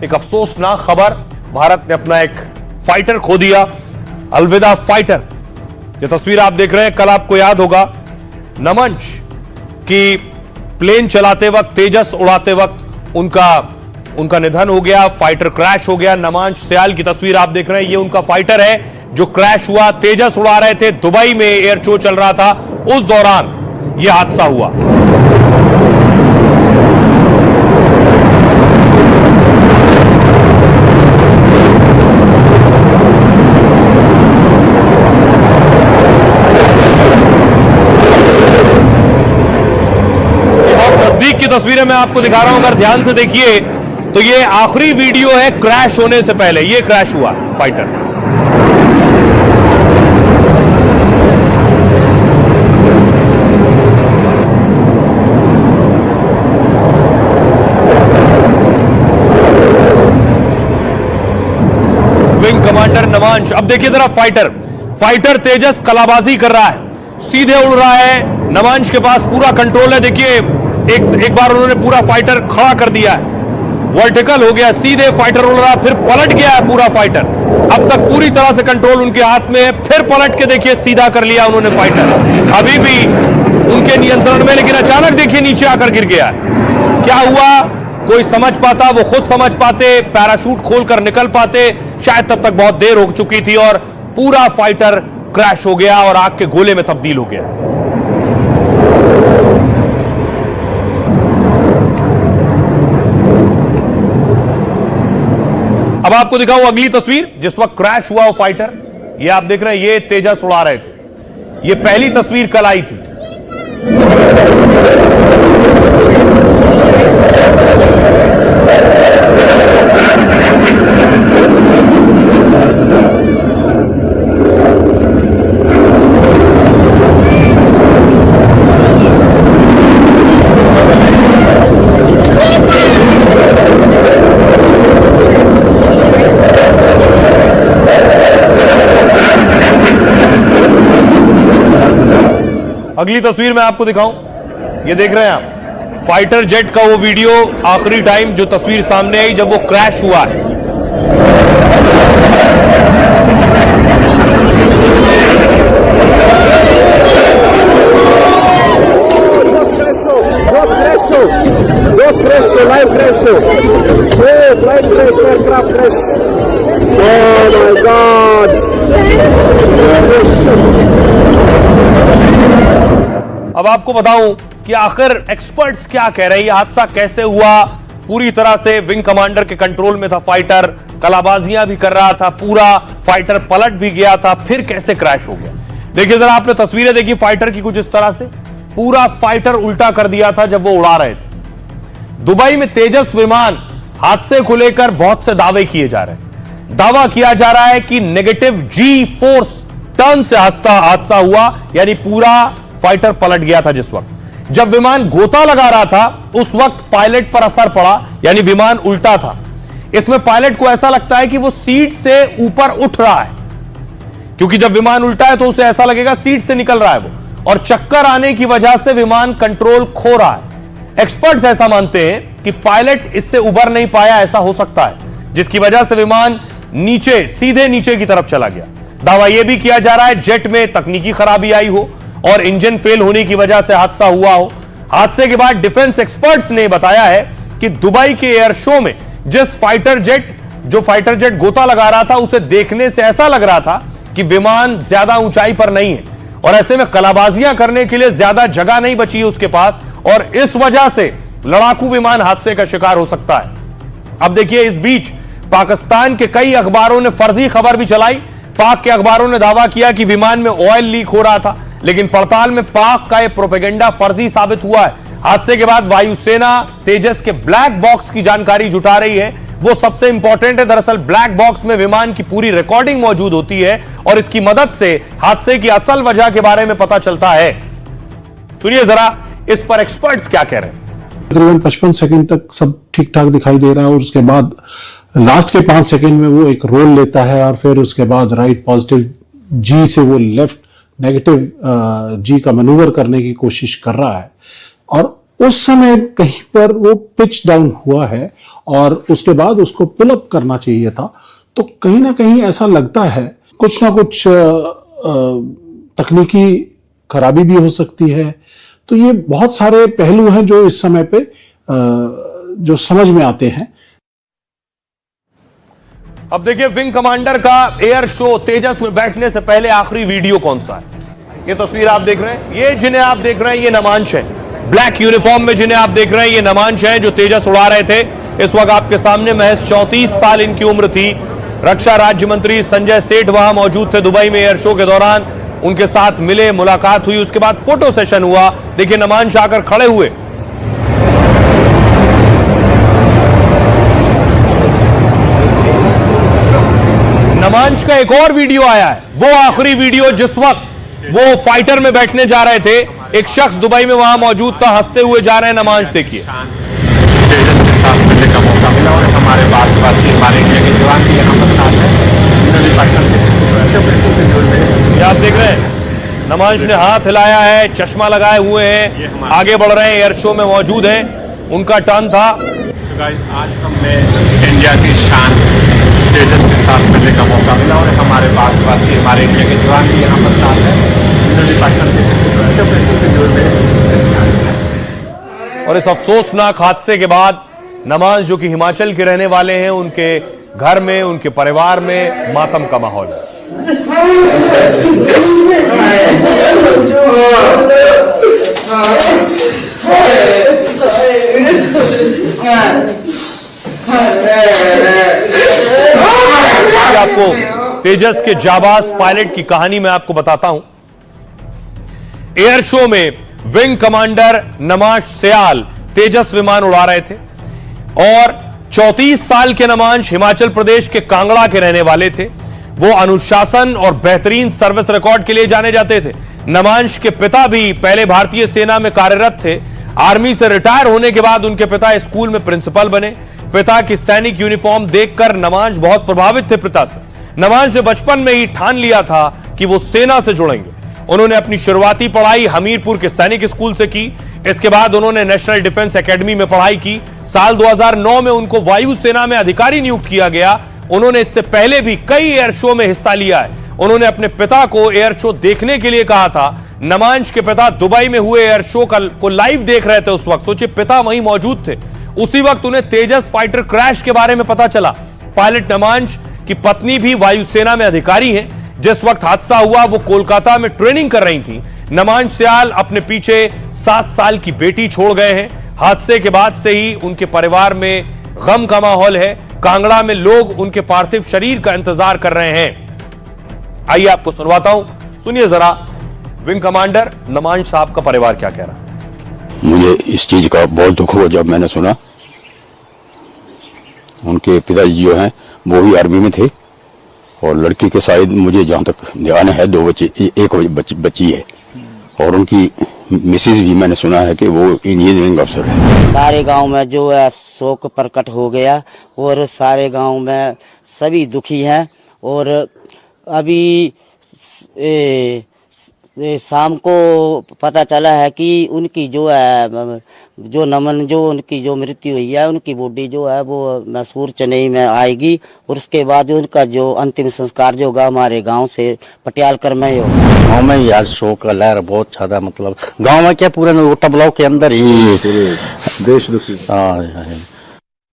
एक अफसोसनाक खबर, भारत ने अपना एक फाइटर खो दिया। अलविदा फाइटर। ये तस्वीर आप देख रहे हैं, कल आपको याद होगा नमंच की प्लेन चलाते वक्त, तेजस उड़ाते वक्त उनका निधन हो गया, फाइटर क्रैश हो गया। नमांश सयाल की तस्वीर आप देख रहे हैं, ये उनका फाइटर है जो क्रैश हुआ। तेजस उड़ा रहे थे, दुबई में एयर शो चल रहा था, उस दौरान यह हादसा हुआ। नजदीक की तस्वीरें मैं आपको दिखा रहा हूं, अगर ध्यान से देखिए तो ये आखिरी वीडियो है क्रैश होने से पहले। ये क्रैश हुआ फाइटर। Wing commander Namansh. अब देखिए जरा फाइटर तेजस कलाबाजी कर रहा है, सीधे उड़ रहा है। नमांश के पास पूरा कंट्रोल है। देखिए एक बार उन्होंने पूरा फाइटर खड़ा कर दिया है, वर्टिकल हो गया, सीधे फाइटर उड़ रहा, फिर पलट गया है पूरा फाइटर। अब तक पूरी तरह से कंट्रोल उनके हाथ में है, फिर पलट के देखिए सीधा कर लिया उन्होंने फाइटर, अभी भी उनके नियंत्रण में, लेकिन अचानक देखिए नीचे आकर गिर गया। क्या हुआ कोई समझ पाता, वो खुद समझ पाते, पैराशूट खोलकर निकल पाते, शायद तब तक बहुत देर हो चुकी थी और पूरा फाइटर क्रैश हो गया और आग के गोले में तब्दील हो गया। अब आपको दिखाऊं अगली तस्वीर, जिस वक्त क्रैश हुआ वो फाइटर, ये आप देख रहे हैं, ये तेजस उड़ा रहे थे। ये पहली तस्वीर कल आई थी। अगली तस्वीर मैं आपको दिखाऊं, ये देख रहे हैं आप फाइटर जेट का वो वीडियो, आखिरी टाइम जो तस्वीर सामने आई जब वो क्रैश हुआ है। Live crash show, flight crash, aircraft crash. Oh my God. अब आपको बताऊं कि आखिर एक्सपर्ट्स क्या कह रहे हैं, यह हादसा कैसे हुआ। पूरी तरह से विंग कमांडर के कंट्रोल में था फाइटर, कलाबाजियां भी कर रहा था, पूरा फाइटर पलट भी गया था, फिर कैसे क्रैश हो गया। देखिए जरा आपने तस्वीरें देखी फाइटर की, कुछ इस तरह से पूरा फाइटर उल्टा कर दिया था जब वो उड़ा रहे थे। दुबई में तेजस विमान हादसे को लेकर बहुत से दावे किए जा रहे हैं। दावा किया जा रहा है कि नेगेटिव जी फोर्स टर्न से हादसा हुआ, यानी पूरा फाइटर पलट गया था। जिस वक्त जब विमान गोता लगा रहा था उस वक्त पायलट पर असर पड़ा, यानी विमान उल्टा था। इसमें पायलट को ऐसा लगता है कि वो सीट से ऊपर उठ रहा है, क्योंकि जब विमान उल्टा है तो उसे ऐसा लगेगा सीट से निकल रहा है वो, और चक्कर आने की वजह से विमान कंट्रोल खो रहा है। एक्सपर्ट्स ऐसा मानते हैं कि पायलट इससे उबर नहीं पाया, ऐसा हो सकता है, जिसकी वजह से विमान सीधे नीचे की तरफ चला गया। दावा यह भी किया जा रहा है जेट में तकनीकी खराबी आई हो और इंजन फेल होने की वजह से हादसा हुआ हो। हादसे के बाद डिफेंस एक्सपर्ट्स ने बताया है कि दुबई के एयर शो में जिस फाइटर जेट गोता लगा रहा था, उसे देखने से ऐसा लग रहा था कि विमान ज्यादा ऊंचाई पर नहीं है और ऐसे में कलाबाजियां करने के लिए ज्यादा जगह नहीं बची है उसके पास, और इस वजह से लड़ाकू विमान हादसे का शिकार हो सकता है। अब देखिए इस बीच पाकिस्तान के कई अखबारों ने फर्जी खबर भी चलाई। पाक के अखबारों ने दावा किया कि विमान में ऑयल लीक हो रहा था, लेकिन पड़ताल में पाक का यह प्रोपेगेंडा फर्जी साबित हुआ है। हादसे के बाद वायुसेना तेजस के ब्लैक बॉक्स की जानकारी जुटा रही है। वो सबसे इंपॉर्टेंट है। दरअसल ब्लैक बॉक्स में विमान की पूरी रिकॉर्डिंग मौजूद होती है और इसकी मदद से हादसे की असल वजह के बारे में पता चलता है। सुनिए जरा इस पर एक्सपर्ट्स क्या कह रहे हैं। तकरीबन 55 सेकंड तक सब ठीक ठाक दिखाई दे रहा है और उसके बाद लास्ट के 5 सेकंड में वो एक रोल लेता है और फिर उसके बाद राइट पॉजिटिव जी से वो लेफ्ट नेगेटिव जी का मैनूवर करने की कोशिश कर रहा है और उस समय कहीं पर वो पिच डाउन हुआ है और उसके बाद उसको पुल अप करना चाहिए था। तो कहीं ना कहीं ऐसा लगता है कुछ ना कुछ तकनीकी खराबी भी हो सकती है। तो ये बहुत सारे पहलू हैं जो इस समय पे जो समझ में आते हैं। अब देखिए विंग कमांडर का एयर शो तेजस में बैठने से पहले आखिरी वीडियो कौन सा है। ये तस्वीर आप देख रहे हैं, ये जिन्हें आप देख रहे हैं ये नमांश है, ब्लैक यूनिफॉर्म में जिन्हें आप देख रहे हैं ये नमांश है जो तेजस उड़ा रहे थे। इस वक्त आपके सामने महज 34 साल इनकी उम्र थी। रक्षा राज्य मंत्री संजय सेठ वहां मौजूद थे दुबई में एयर शो के दौरान, उनके साथ मिले, मुलाकात हुई, उसके बाद फोटो सेशन हुआ। देखिए नमांश आकर खड़े हुए। नमांश का एक और वीडियो आया है, वो आखिरी वीडियो जिस वक्त वो फाइटर में बैठने जा रहे थे, एक शख्स दुबई में वहां मौजूद था, हंसते हुए जा रहे हैं नमांश। देखिए तेजस के साथ मिलने का मौका मिला और हमारे पास हमारे इंडिया के जवान भी यहाँ पर साथ हैं। ये आप देख रहे हैं नमांश ने हाथ हिलाया है, चश्मा लगाए हुए हैं, आगे बढ़ रहे हैं, एयर शो में मौजूद हैं, उनका टर्न था। आज हमें इंडिया की शान तेजस के साथ मिलने का मौका मिला और हमारे पास हमारे इंडिया के जवान भी यहाँ पर साथ हैं। और इस अफसोसनाक हादसे के बाद नमांश जो कि हिमाचल के रहने वाले हैं, उनके घर में, उनके परिवार में मातम का माहौल है। आपको तेजस के जाबाज पायलट की कहानी मैं आपको बताता हूं। एयर शो में विंग कमांडर नमांश सयाल तेजस विमान उड़ा रहे थे और 34 साल के नमांश हिमाचल प्रदेश के कांगड़ा के रहने वाले थे। वो अनुशासन और बेहतरीन सर्विस रिकॉर्ड के लिए जाने जाते थे। नमांश के पिता भी पहले भारतीय सेना में कार्यरत थे। आर्मी से रिटायर होने के बाद उनके पिता स्कूल में प्रिंसिपल बने। पिता की सैनिक यूनिफॉर्म देखकर नमांश बहुत प्रभावित थे पिता से। नमांश ने बचपन में ही ठान लिया था कि वो सेना से जुड़ेंगे। उन्होंने अपनी शुरुआती पढ़ाई हमीरपुर के सैनिक स्कूल से की। इसके बाद उन्होंने नेशनल डिफेंस एकेडमी में पढ़ाई की। साल 2009 में उनको वायु सेना में अधिकारी नियुक्त किया गया। उन्होंने इससे पहले भी कई एयर शो में हिस्सा लिया है। उन्होंने अपने पिता को एयर शो देखने के लिए कहा था। नमांश के पिता दुबई में हुए एयर शो को लाइव देख रहे थे उस वक्त। सोचिए पिता वहीं मौजूद थे। उसी वक्त उन्हें तेजस फाइटर क्रैश के बारे में पता चला। पायलट नमांश की पत्नी भी वायुसेना में अधिकारी हैं। जिस वक्त हादसा हुआ वो कोलकाता में ट्रेनिंग कर रही थी। नमांश सयाल अपने पीछे 7 साल की बेटी छोड़ गए हैं। हादसे के बाद से ही उनके परिवार में गम का माहौल है। कांगड़ा में लोग उनके पार्थिव शरीर का इंतजार कर रहे हैं। आइए आपको सुनवाता हूं, सुनिए जरा विंग कमांडर नमांश साहब का परिवार क्या कह रहा है। मुझे इस चीज का बहुत दुख हुआ जब मैंने सुना। उनके पिताजी जो हैं वो भी आर्मी में थे और लड़की के शायद मुझे जहां तक ध्यान है 2 बच्चे, एक बच्ची है और उनकी मिसेज भी मैंने सुना है कि वो इंजीनियरिंग अफसर है। सारे गांव में जो है शोक प्रकट हो गया और सारे गांव में सभी दुखी हैं। और अभी शाम को पता चला है कि उनकी जो है जो नमन जो उनकी जो मृत्यु हुई है उनकी बॉडी जो है वो मैसूर चेन्नई में आएगी और उसके बाद उनका जो अंतिम संस्कार जो होगा हमारे गांव से पटियालकर में ही होगा। गाँव में ही आज शोक का लहर बहुत ज्यादा, मतलब गांव में क्या पूरे नोटा ब्लॉक के अंदर ही देश दुखी। हाँ